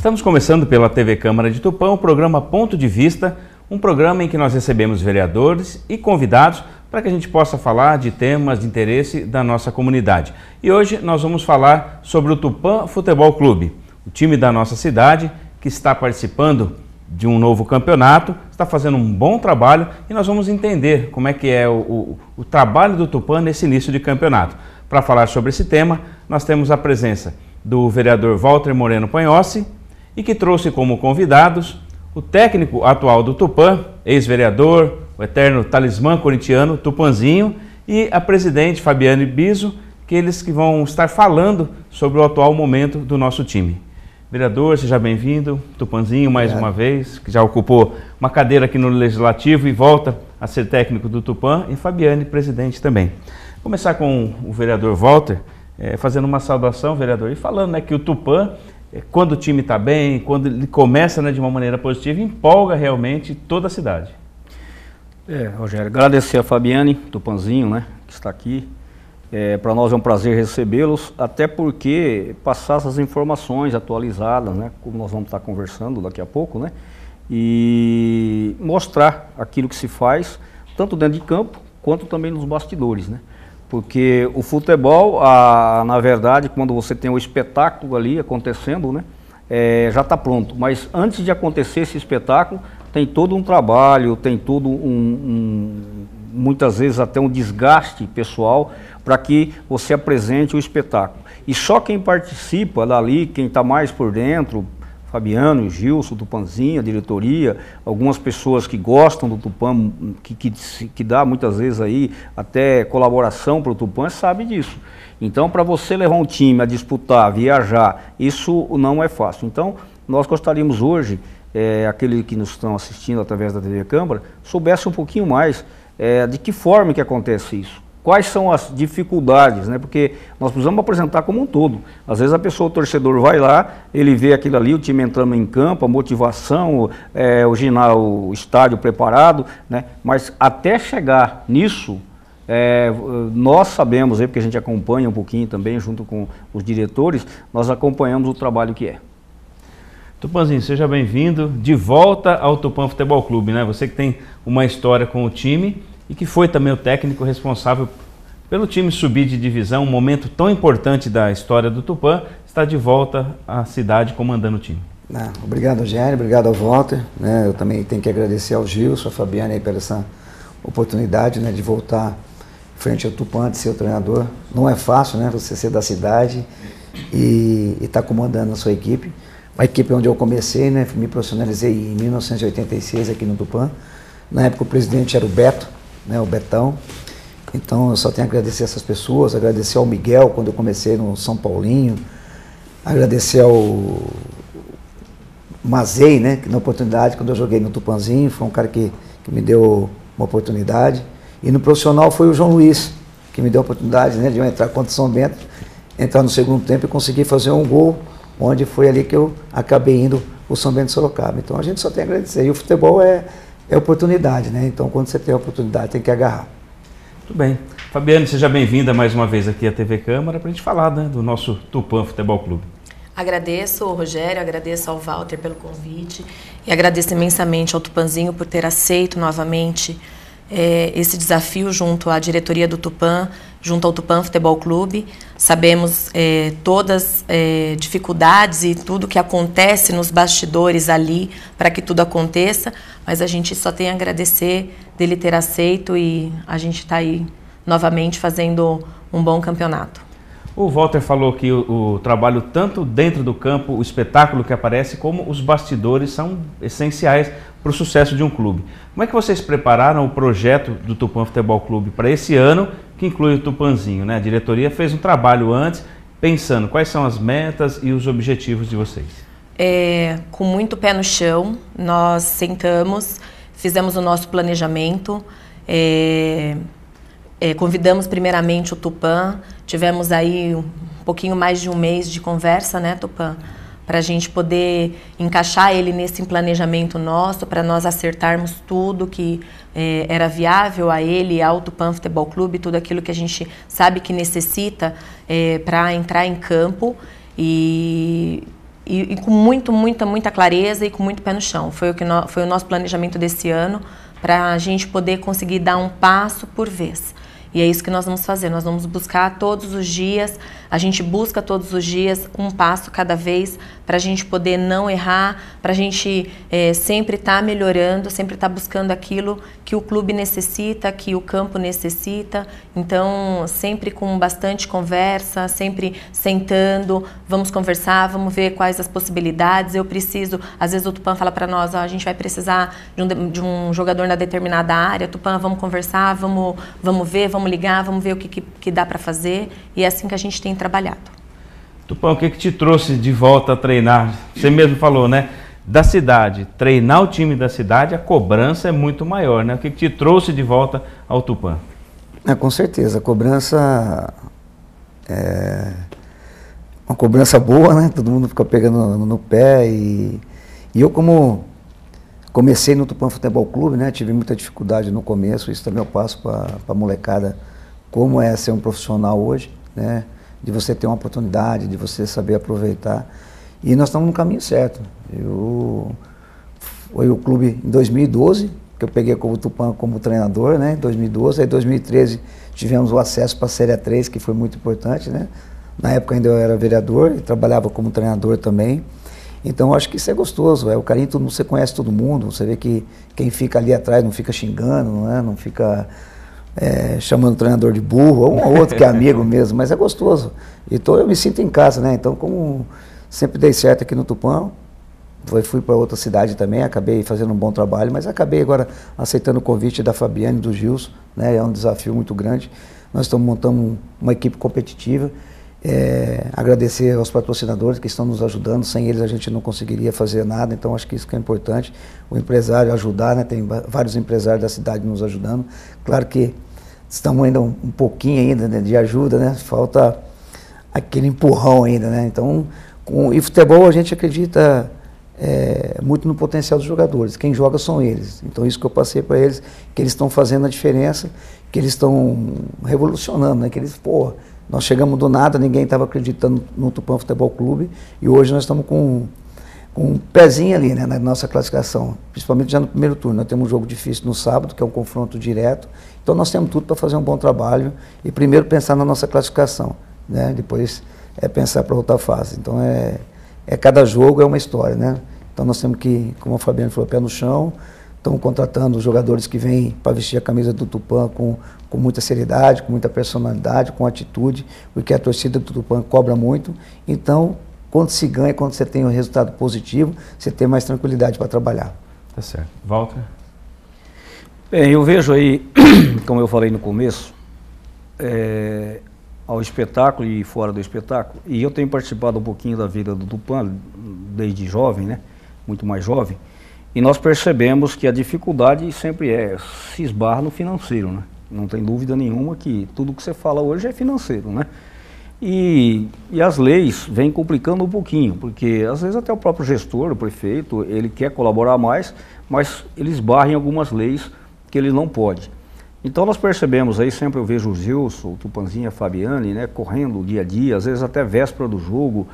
Estamos começando pela TV Câmara de Tupã o programa Ponto de Vista, um programa em que nós recebemos vereadores e convidados para que a gente possa falar de temas de interesse da nossa comunidade. E hoje nós vamos falar sobre o Tupã Futebol Clube, o time da nossa cidade que está participando de um novo campeonato, está fazendo um bom trabalho e nós vamos entender como é que é o trabalho do Tupã nesse início de campeonato. Para falar sobre esse tema, nós temos a presença do vereador Walter Moreno Panhossi e que trouxe como convidados o técnico atual do Tupã, ex-vereador, o eterno talismã corintiano, Tupanzinho, e a presidente Fabiane Biso, que eles que vão estar falando sobre o atual momento do nosso time. Vereador, seja bem-vindo, Tupanzinho mais uma vez, que já ocupou uma cadeira aqui no Legislativo e volta a ser técnico do Tupã, e Fabiane, presidente também. Vou começar com o vereador Walter, fazendo uma saudação, vereador, e falando que o Tupã, quando o time está bem, quando ele começa de uma maneira positiva, empolga realmente toda a cidade. Rogério, agradecer a Fabiane, Tupanzinho, que está aqui. Para nós é um prazer recebê-los, até porque passar essas informações atualizadas, como nós vamos estar conversando daqui a pouco, e mostrar aquilo que se faz, tanto dentro de campo, quanto também nos bastidores, Porque o futebol, na verdade, quando você tem o espetáculo ali acontecendo, já está pronto. Mas antes de acontecer esse espetáculo, tem todo um trabalho, tem todo muitas vezes até um desgaste pessoal para que você apresente o espetáculo. E só quem participa dali, quem está mais por dentro, Fabiano, Gilson, Tupanzinho, a diretoria, algumas pessoas que gostam do Tupã, que dá muitas vezes aí até colaboração para o Tupã, sabe disso. Então, para você levar um time a disputar, viajar, isso não é fácil. Então, nós gostaríamos hoje, aqueles que nos estão assistindo através da TV Câmara, soubesse um pouquinho mais de que forma que acontece isso. Quais são as dificuldades, Porque nós precisamos apresentar como um todo. Às vezes o torcedor vai lá, ele vê aquilo ali, o time entrando em campo, a motivação, o estádio preparado, Mas até chegar nisso, nós sabemos, porque a gente acompanha um pouquinho também, junto com os diretores, nós acompanhamos o trabalho que é. Tupanzinho, seja bem-vindo de volta ao Tupã Futebol Clube, Você que tem uma história com o time e que foi também o técnico responsável pelo time subir de divisão, um momento tão importante da história do Tupã, está de volta à cidade comandando o time. Obrigado, Rogério, obrigado ao Walter, Eu também tenho que agradecer ao Gilson, à Fabiane aí pela essa oportunidade, de voltar frente ao Tupã, de ser o treinador. Não é fácil, você ser da cidade e estar comandando a sua equipe. Uma equipe onde eu comecei, me profissionalizei em 1986 aqui no Tupã. Na época o presidente era o Beto, o Betão. Então eu só tenho a agradecer a essas pessoas, agradecer ao Miguel quando eu comecei no São Paulinho, agradecer ao Mazei, que na oportunidade, quando eu joguei no Tupanzinho, foi um cara que me deu uma oportunidade. E no profissional foi o João Luiz, que me deu a oportunidade de eu entrar contra o São Bento, entrar no segundo tempo e conseguir fazer um gol, onde foi ali que eu acabei indo o São Bento de Sorocaba. Então a gente só tem a agradecer. E o futebol é oportunidade, Então quando você tem a oportunidade tem que agarrar. Muito bem. Fabiane, seja bem-vinda mais uma vez aqui à TV Câmara para a gente falar do nosso Tupã Futebol Clube. Agradeço ao Rogério, agradeço ao Walter pelo convite e agradeço imensamente ao Tupanzinho por ter aceito novamente esse desafio junto à diretoria do Tupã, junto ao Tupã Futebol Clube. Sabemos todas as dificuldades e tudo que acontece nos bastidores ali para que tudo aconteça, mas a gente só tem a agradecer dele ter aceito e a gente está aí novamente fazendo um bom campeonato. O Walter falou que o trabalho tanto dentro do campo, o espetáculo que aparece, como os bastidores são essenciais para o sucesso de um clube. Como é que vocês prepararam o projeto do Tupã Futebol Clube para esse ano, que inclui o Tupanzinho, A diretoria fez um trabalho antes, pensando quais são as metas e os objetivos de vocês. Com muito pé no chão, nós sentamos, fizemos o nosso planejamento, convidamos primeiramente o Tupã, tivemos aí um pouquinho mais de um mês de conversa, Tupã? Para a gente poder encaixar ele nesse planejamento nosso, para nós acertarmos tudo que era viável a ele, ao Tupã Futebol Clube, tudo aquilo que a gente sabe que necessita para entrar em campo. E e com muita clareza e com muito pé no chão. Foi o nosso planejamento desse ano, para a gente poder conseguir dar um passo por vez. E é isso que nós vamos fazer, nós vamos buscar todos os dias, a gente busca todos os dias um passo cada vez para a gente poder não errar, para a gente sempre estar melhorando, sempre estar buscando aquilo que o clube necessita, que o campo necessita. Então, sempre com bastante conversa, sempre sentando, vamos conversar, vamos ver quais as possibilidades. Eu preciso, às vezes o Tupã fala para nós, a gente vai precisar de um jogador na determinada área, Tupã, vamos conversar, vamos ver, vamos ligar, vamos ver o que dá para fazer, e é assim que a gente tem trabalhado. Tupã, o que te trouxe de volta a treinar? Você mesmo falou, né? Da cidade, treinar o time da cidade, a cobrança é muito maior, né? O que te trouxe de volta ao Tupã? Com certeza, a cobrança é uma cobrança boa, né? Todo mundo fica pegando no pé e eu, como comecei no Tupã Futebol Clube, né? Tive muita dificuldade no começo, isso também eu passo para a molecada, como é ser um profissional hoje, né? De você ter uma oportunidade, de você saber aproveitar. E nós estamos no caminho certo. Foi o clube em 2012, que eu peguei como Tupã como treinador, né? Em 2012, aí em 2013 tivemos o acesso para a Série A3, que foi muito importante, né? Na época ainda eu era vereador e trabalhava como treinador também. Então eu acho que isso é gostoso, o carinho, você conhece todo mundo, você vê que quem fica ali atrás não fica xingando, não fica chamando o treinador de burro, ou um ou outro que é amigo mesmo, mas é gostoso. Então eu me sinto em casa, né? Então, como sempre dei certo aqui no Tupã, fui para outra cidade também, acabei fazendo um bom trabalho, mas acabei agora aceitando o convite da Fabiane e do Gilson, né? É um desafio muito grande. Nós estamos montando uma equipe competitiva. Agradecer aos patrocinadores que estão nos ajudando, sem eles a gente não conseguiria fazer nada, então acho que isso que é importante, o empresário ajudar, né? Tem vários empresários da cidade nos ajudando, claro que estamos ainda um pouquinho ainda, né, de ajuda, né? Falta aquele empurrão ainda, né? Então, e futebol a gente acredita muito no potencial dos jogadores, quem joga são eles, então isso que eu passei para eles, que eles estão fazendo a diferença, que eles estão revolucionando, né? Que eles, nós chegamos do nada, ninguém estava acreditando no Tupã Futebol Clube e hoje nós estamos com um pezinho ali, né, na nossa classificação, principalmente já no primeiro turno. Nós temos um jogo difícil no sábado, que é um confronto direto, então nós temos tudo para fazer um bom trabalho e primeiro pensar na nossa classificação, né, depois pensar para outra fase. Então cada jogo é uma história, né? Então nós temos que, como a Fabiana falou, pé no chão. Estamos contratando jogadores que vêm para vestir a camisa do Tupã com muita seriedade, com muita personalidade, com atitude, porque a torcida do Tupã cobra muito. Então, quando se ganha, quando você tem um resultado positivo, você tem mais tranquilidade para trabalhar. Tá certo. Walter? Bem, eu vejo aí, como eu falei no começo, ao espetáculo e fora do espetáculo, e eu tenho participado um pouquinho da vida do Tupã, desde jovem, né? Muito mais jovem. E nós percebemos que a dificuldade sempre se esbarra no financeiro, né? Não tem dúvida nenhuma que tudo que você fala hoje é financeiro, né? E as leis vêm complicando um pouquinho, porque às vezes até o próprio gestor, o prefeito, ele quer colaborar mais, mas ele esbarra em algumas leis que ele não pode. Então nós percebemos aí, sempre eu vejo o Gilson, o Tupanzinho, a Fabiane, né, correndo dia a dia, às vezes até véspera do jogo,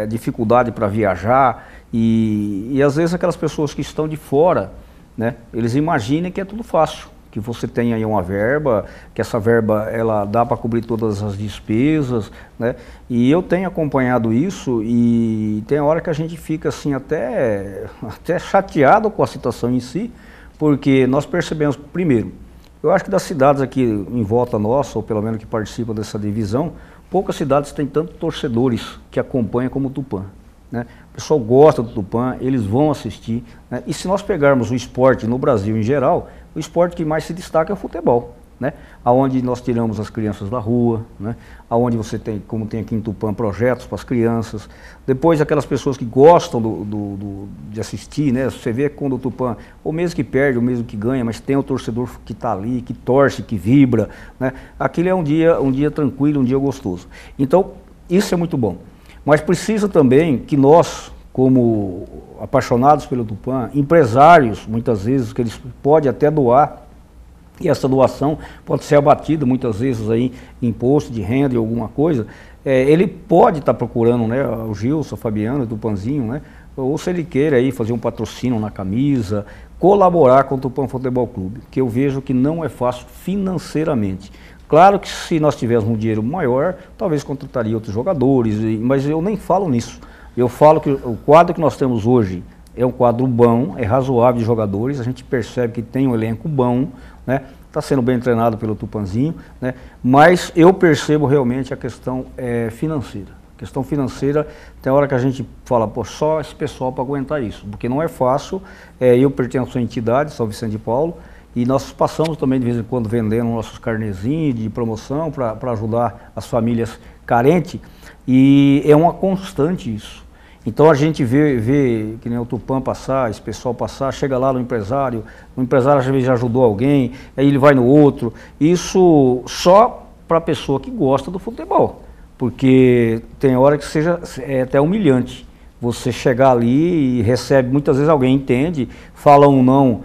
dificuldade para viajar, e às vezes aquelas pessoas que estão de fora, né, eles imaginem que é tudo fácil, que você tem aí uma verba, que essa verba ela dá para cobrir todas as despesas, né, e eu tenho acompanhado isso e tem hora que a gente fica assim até chateado com a situação em si, porque nós percebemos, primeiro, eu acho que das cidades aqui em volta nossa, ou pelo menos que participam dessa divisão, poucas cidades têm tantos torcedores que acompanham como o Tupã, né? O pessoal gosta do Tupã, eles vão assistir, né? E se nós pegarmos o esporte no Brasil em geral, o esporte que mais se destaca é o futebol, né? Aonde nós tiramos as crianças da rua, né? Aonde você tem, como tem aqui em Tupã, projetos para as crianças. Depois aquelas pessoas que gostam de assistir, né? Você vê quando o Tupã, ou mesmo que perde, ou mesmo que ganha, mas tem o torcedor que está ali, que torce, que vibra, né? Aquilo é um dia tranquilo, um dia gostoso. Então, isso é muito bom. Mas precisa também que nós, como apaixonados pelo Tupã, empresários, muitas vezes, que eles podem até doar, e essa doação pode ser abatida muitas vezes aí em imposto de renda e alguma coisa, ele pode estar procurando, né, o Gilson, o Fabiano, o Tupanzinho, né, ou se ele queira aí fazer um patrocínio na camisa, colaborar com o Tupã Futebol Clube, que eu vejo que não é fácil financeiramente. Claro que se nós tivéssemos um dinheiro maior, talvez contrataria outros jogadores, mas eu nem falo nisso. Eu falo que o quadro que nós temos hoje é um quadro bom, é razoável de jogadores, a gente percebe que tem um elenco bom, né? Está sendo bem treinado pelo Tupanzinho, né? Mas eu percebo realmente a questão financeira. A questão financeira, tem hora que a gente fala, pô, só esse pessoal para aguentar isso, porque não é fácil. Eu pertenço à entidade, São Vicente de Paulo, e nós passamos também de vez em quando vendendo nossos carnezinhos de promoção para ajudar as famílias carentes, e é uma constante isso. Então a gente vê que nem o Tupã passar, esse pessoal passar, chega lá no empresário, o empresário às vezes já ajudou alguém, aí ele vai no outro. Isso só para a pessoa que gosta do futebol, porque tem hora que seja até humilhante. Você chegar ali e recebe, muitas vezes alguém entende, fala um não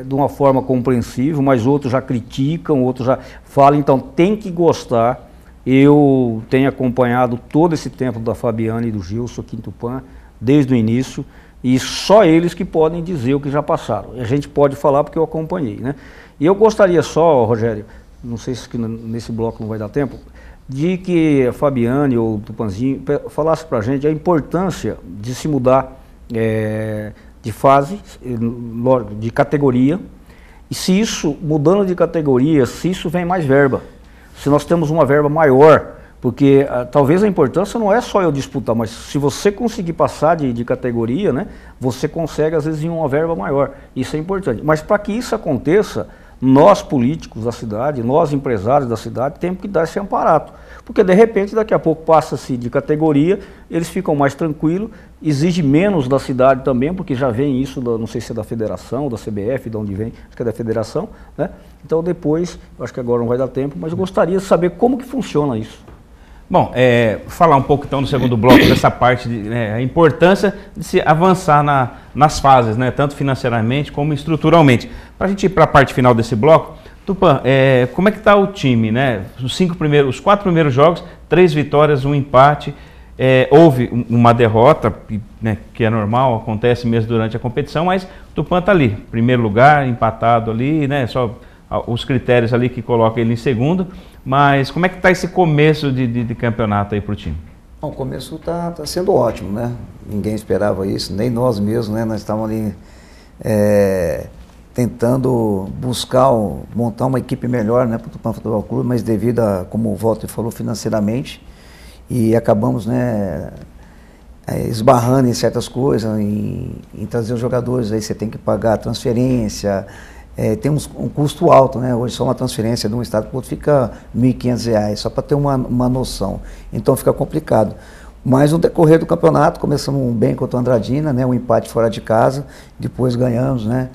de uma forma compreensível, mas outros já criticam, outros já falam, então tem que gostar. Eu tenho acompanhado todo esse tempo da Fabiana e do Gilson aqui em Tupã, desde o início, e só eles que podem dizer o que já passaram. E a gente pode falar porque eu acompanhei, né? E eu gostaria só, Rogério, não sei se nesse bloco não vai dar tempo, de que a Fabiane ou o Tupanzinho falasse para a gente a importância de se mudar de fase, de categoria, e se isso, mudando de categoria, se isso vem mais verba. Se nós temos uma verba maior, porque talvez a importância não é só eu disputar, mas se você conseguir passar de categoria, né, você consegue às vezes em uma verba maior, isso é importante. Mas para que isso aconteça, nós políticos da cidade, nós empresários da cidade, temos que dar esse amparato, porque de repente daqui a pouco passa-se de categoria, eles ficam mais tranquilos, exige menos da cidade também, porque já vem isso, não sei se é da federação, da CBF, de onde vem, acho que é da federação, né? Então depois, acho que agora não vai dar tempo, mas eu gostaria de saber como que funciona isso. Bom, falar um pouco então no segundo bloco dessa parte, a importância de se avançar nas fases, né, tanto financeiramente como estruturalmente. Para a gente ir para a parte final desse bloco, Tupã, como é que está o time, né? Os 4 primeiros jogos, 3 vitórias, 1 empate, houve uma derrota, né, que é normal, acontece mesmo durante a competição, mas o Tupã está ali, primeiro lugar, empatado ali, né, só os critérios ali que colocam ele em segundo, mas como é que está esse começo de campeonato aí para o time? Bom, o começo está sendo ótimo, né? Ninguém esperava isso, nem nós mesmos, né? Nós estávamos ali tentando montar uma equipe melhor, né, para o Tupã Futebol Clube, mas devido a, como o Walter falou, financeiramente, e acabamos, né, esbarrando em certas coisas, em trazer os jogadores, aí você tem que pagar a transferência, tem um custo alto, né? Hoje só uma transferência de um estado para o outro fica R$ 1.500, só para ter uma noção, então fica complicado. Mas no decorrer do campeonato, começamos bem contra o Andradina, né? Um empate fora de casa, depois ganhamos, né,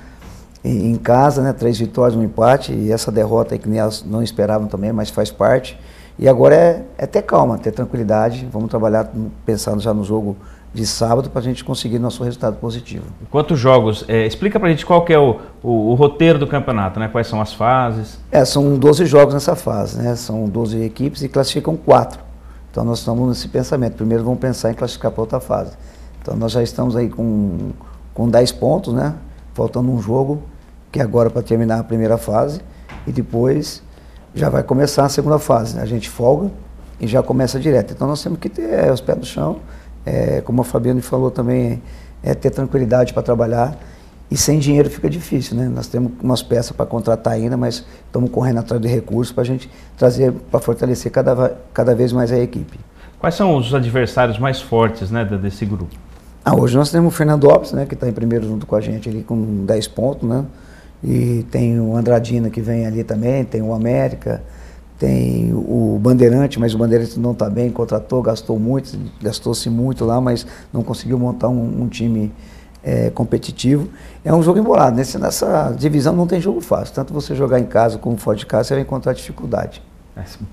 em casa, né, 3 vitórias, 1 empate, e essa derrota aí que nem elas não esperavam também, mas faz parte. E agora é ter calma, ter tranquilidade, vamos trabalhar pensando já no jogo de sábado para a gente conseguir nosso resultado positivo. Quantos jogos? Explica para a gente qual que é o roteiro do campeonato, né? Quais são as fases? São 12 jogos nessa fase, né? São 12 equipes e classificam 4. Então nós estamos nesse pensamento. Primeiro vamos pensar em classificar para outra fase. Então nós já estamos aí com 10 pontos, né? Faltando um jogo, que é agora para terminar a primeira fase, e depois já vai começar a segunda fase, né? A gente folga e já começa direto. Então nós temos que ter os pés no chão, como a Fabiana falou também, ter tranquilidade para trabalhar, e sem dinheiro fica difícil, né? Nós temos umas peças para contratar ainda, mas estamos correndo atrás de recursos para a gente trazer, para fortalecer cada vez mais a equipe. Quais são os adversários mais fortes, né, desse grupo? Hoje nós temos o Fernando Lopes, né, que está em primeiro junto com a gente ali com 10 pontos, né? E tem o Andradina que vem ali também, tem o América, tem o Bandeirante, mas o Bandeirante não está bem, contratou, gastou-se muito lá, mas não conseguiu montar um time competitivo. É um jogo embolado, nessa divisão não tem jogo fácil, tanto você jogar em casa como fora de casa, você vai encontrar dificuldade.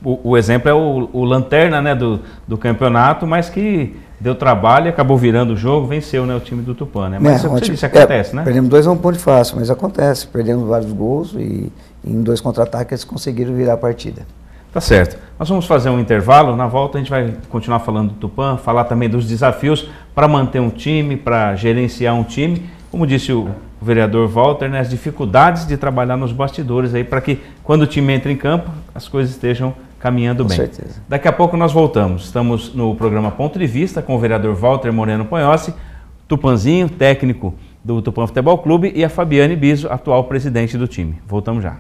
O exemplo é o Lanterna, né, do campeonato, mas que deu trabalho e acabou virando o jogo, venceu, né, o time do Tupã, né? Mas isso acontece, né? Perdemos 2 pontos fácil, mas acontece. Perdemos vários gols e em 2 contra-ataques eles conseguiram virar a partida. Tá certo. Nós vamos fazer um intervalo, na volta a gente vai continuar falando do Tupã, falar também dos desafios para manter um time, para gerenciar um time, como disse o vereador Walter, né, as dificuldades de trabalhar nos bastidores aí para que quando o time entra em campo as coisas estejam caminhando bem. Com certeza. Daqui a pouco nós voltamos. Estamos no programa Ponto de Vista com o vereador Walter Moreno Ponhossi, Tupanzinho, técnico do Tupã Futebol Clube, e a Fabiane Biso, atual presidente do time. Voltamos já.